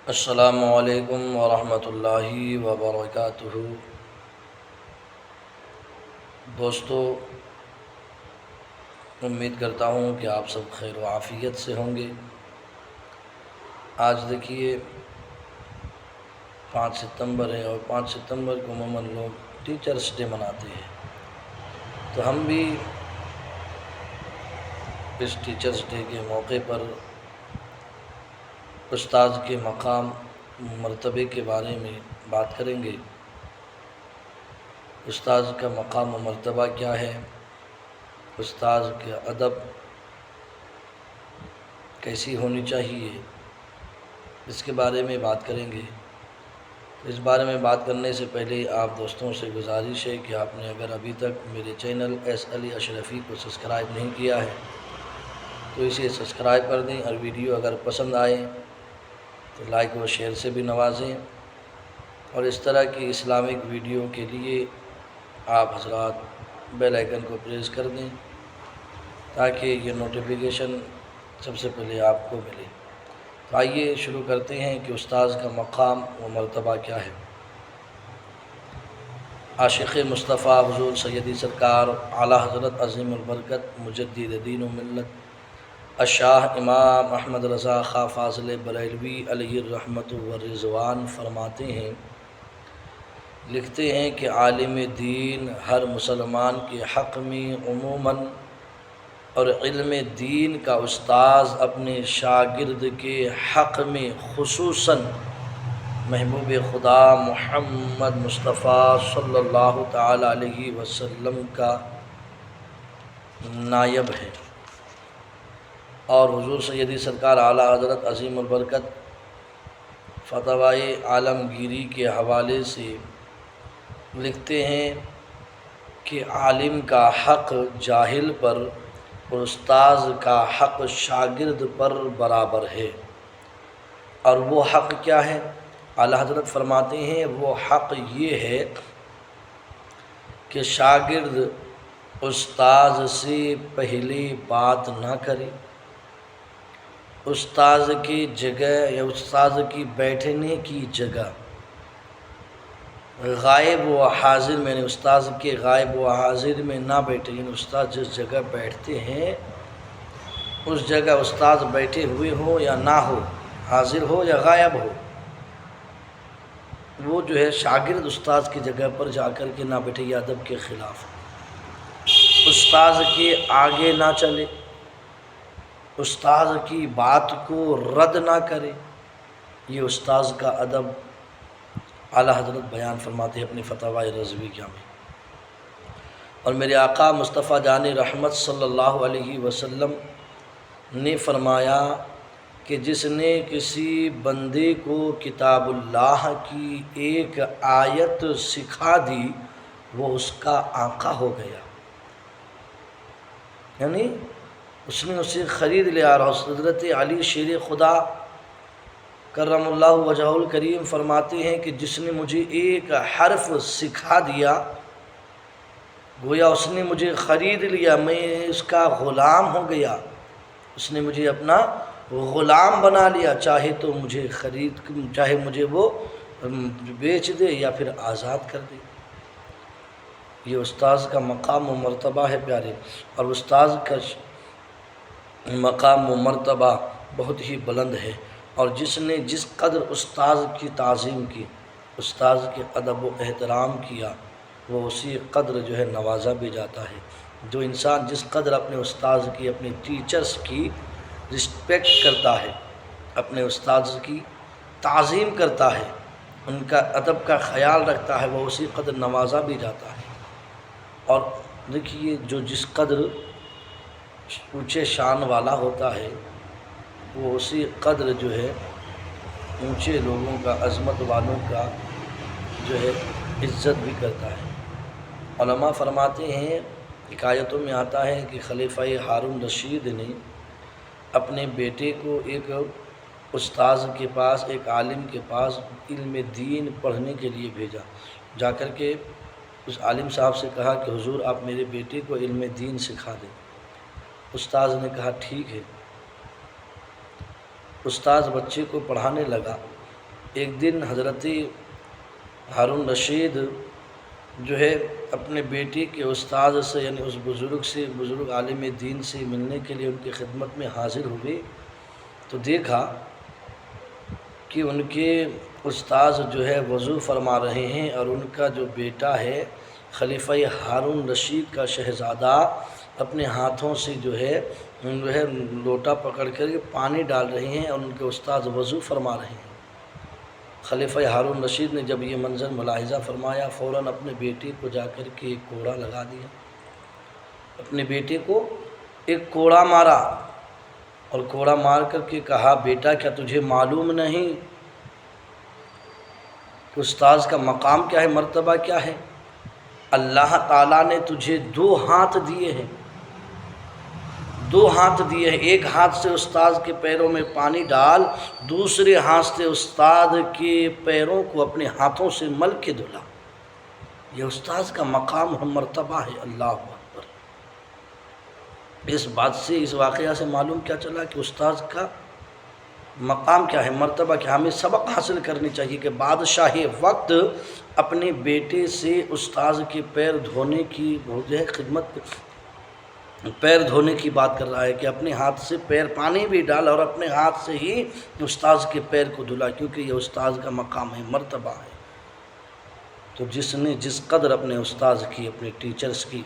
السلام علیکم ورحمۃ اللہ وبرکاتہ۔ دوستو، امید کرتا ہوں کہ آپ سب خیر و عافیت سے ہوں گے۔ آج دیکھیے 5 ستمبر ہے اور 5 ستمبر کو عموماً لوگ ٹیچرس ڈے مناتے ہیں، تو ہم بھی اس ٹیچرس ڈے کے موقع پر استاذ کے مقام مرتبے کے بارے میں بات کریں گے۔ استاذ کا مقام و مرتبہ کیا ہے، استاذ کے ادب کیسی ہونی چاہیے، اس کے بارے میں بات کریں گے۔ اس بارے میں بات کرنے سے پہلے آپ دوستوں سے گزارش ہے کہ آپ نے اگر ابھی تک میرے چینل ایس علی اشرفی کو سبسکرائب نہیں کیا ہے تو اسے سبسکرائب کر دیں، اور ویڈیو اگر پسند آئے تو لائک و شیئر سے بھی نوازیں، اور اس طرح کی اسلامک ویڈیو کے لیے آپ حضرات بیل آئیکن کو پریس کر دیں تاکہ یہ نوٹیفیکیشن سب سے پہلے آپ کو ملے۔ تو آئیے شروع کرتے ہیں کہ استاذ کا مقام و مرتبہ کیا ہے۔ عاشق مصطفیٰ حضور سیدی سرکار اعلیٰ حضرت عظیم البرکت مجدد دین و ملت الشاہ امام احمد رضا خاں فاضل بریلوی علیہ الرحمت والرضوان فرماتے ہیں، لکھتے ہیں کہ عالم دین ہر مسلمان کے حق میں عموماً اور علم دین کا استاذ اپنے شاگرد کے حق میں خصوصاً محبوب خدا محمد مصطفیٰ صلی اللہ تعالی علیہ وسلم کا نائب ہے، اور حضور سیدی سرکار اعلیٰ حضرت عظیم البرکت فتاوی عالمگیری کے حوالے سے لکھتے ہیں کہ عالم کا حق جاہل پر اور استاذ کا حق شاگرد پر برابر ہے۔ اور وہ حق کیا ہے؟ اعلیٰ حضرت فرماتے ہیں وہ حق یہ ہے کہ شاگرد استاذ سے پہلے بات نہ کرے، استاذ کی جگہ یا استاذ کی بیٹھنے کی جگہ غائب و حاضر میں استاذ کے غائب و حاضر میں نہ بیٹھے، یعنی استاذ جس جگہ بیٹھتے ہیں اس جگہ استاذ بیٹھے ہوئے ہو یا نہ ہو، حاضر ہو یا غائب ہو، وہ جو ہے شاگرد استاذ کی جگہ پر جا کر کے نہ بیٹھے، یہ ادب کے خلاف۔ استاذ کے آگے نہ چلے، استاذ کی بات کو رد نہ کرے، یہ استاذ کا ادب اعلیٰ حضرت بیان فرماتے ہیں اپنی فتاوی رضویہ میں۔ اور میرے آقا مصطفیٰ جان رحمت صلی اللہ علیہ وسلم نے فرمایا کہ جس نے کسی بندے کو کتاب اللہ کی ایک آیت سکھا دی وہ اس کا آقا ہو گیا، یعنی اس نے اسے خرید لیا۔ اور حضرت علی شیر خدا کرم اللہ وجہہ الکریم فرماتے ہیں کہ جس نے مجھے ایک حرف سکھا دیا گویا اس نے مجھے خرید لیا، میں اس کا غلام ہو گیا، اس نے مجھے اپنا غلام بنا لیا، چاہے تو مجھے چاہے مجھے وہ بیچ دے یا پھر آزاد کر دے۔ یہ استاذ کا مقام و مرتبہ ہے پیارے، اور استاذ کا مقام و مرتبہ بہت ہی بلند ہے، اور جس نے جس قدر استاذ کی تعظیم کی، استاذ کے ادب و احترام کیا، وہ اسی قدر جو ہے نوازا بھی جاتا ہے۔ جو انسان جس قدر اپنے استاذ کی، اپنے ٹیچرز کی رسپیکٹ کرتا ہے، اپنے استاذ کی تعظیم کرتا ہے، ان کا ادب کا خیال رکھتا ہے، وہ اسی قدر نوازا بھی جاتا ہے۔ اور دیکھیے جو جس قدر اونچے شان والا ہوتا ہے وہ اسی قدر جو ہے اونچے لوگوں کا، عظمت والوں کا جو ہے عزت بھی کرتا ہے۔ علماء فرماتے ہیں، حکایتوں میں آتا ہے کہ خلیفہ ہارون رشید نے اپنے بیٹے کو ایک استاذ کے پاس، ایک عالم کے پاس علم دین پڑھنے کے لیے بھیجا۔ جا کر کے اس عالم صاحب سے کہا کہ حضور آپ میرے بیٹے کو علم دین سکھا دیں۔ استاذ نے کہا ٹھیک ہے۔ استاذ بچے کو پڑھانے لگا، ایک دن حضرت ہارون رشید جو ہے اپنے بیٹی کے استاد سے یعنی اس بزرگ سے، بزرگ عالم دین سے ملنے کے لیے ان کی خدمت میں حاضر ہوئے تو دیکھا کہ ان کے استاد جو ہے وضو فرما رہے ہیں اور ان کا جو بیٹا ہے خلیفہ ہارون رشید کا شہزادہ اپنے ہاتھوں سے جو ہے لوٹا پکڑ کر کے پانی ڈال رہے ہیں اور ان کے استاد وضو فرما رہے ہیں۔ خلیفہ ہارون رشید نے جب یہ منظر ملاحظہ فرمایا فوراً اپنے بیٹے کو جا کر کے ایک کوڑا لگا دیا، اپنے بیٹے کو ایک کوڑا مارا اور کوڑا مار کر کے کہا بیٹا کیا تجھے معلوم نہیں کہ استاذ کا مقام کیا ہے، مرتبہ کیا ہے؟ اللہ تعالیٰ نے تجھے 2 ہاتھ دیے ہیں، 2 ہاتھ دیے ہیں، ایک ہاتھ سے استاذ کے پیروں میں پانی ڈال، دوسرے ہاتھ سے استاد کے پیروں کو اپنے ہاتھوں سے مل کے دھلا۔ یہ استاذ کا مقام اور مرتبہ ہے۔ اللہ اکبر۔ اس بات سے، اس واقعہ سے معلوم کیا چلا کہ استاذ کا مقام کیا ہے، مرتبہ کیا۔ ہمیں سبق حاصل کرنی چاہیے کہ بادشاہ وقت اپنے بیٹے سے استاذ کے پیر دھونے کی جو ہے خدمت، پیر دھونے کی بات کر رہا ہے کہ اپنے ہاتھ سے پیر پانی بھی ڈال اور اپنے ہاتھ سے ہی استاذ کے پیر کو دھلا، کیونکہ یہ استاذ کا مقام ہے، مرتبہ ہے۔ تو جس نے جس قدر اپنے استاذ کی، اپنے ٹیچرز کی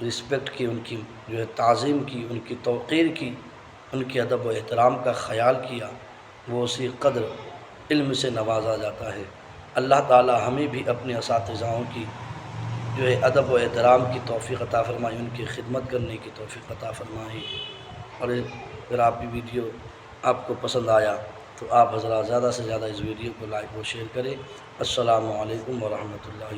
رسپیکٹ کی، ان کی جو ہے تعظیم کی، ان کی توقیر کی، ان کے ادب و احترام کا خیال کیا، وہ اسی قدر علم سے نوازا جاتا ہے۔ اللہ تعالی ہمیں بھی اپنے اساتذاؤں کی جو ہے ادب و احترام کی توفیق عطا فرمائے، ان کی خدمت کرنے کی توفیق عطا فرمائے۔ اور اگر آپ کی ویڈیو آپ کو پسند آیا تو آپ حضرات زیادہ سے زیادہ اس ویڈیو کو لائک و شیئر کریں۔ السلام علیکم ورحمۃ اللہ۔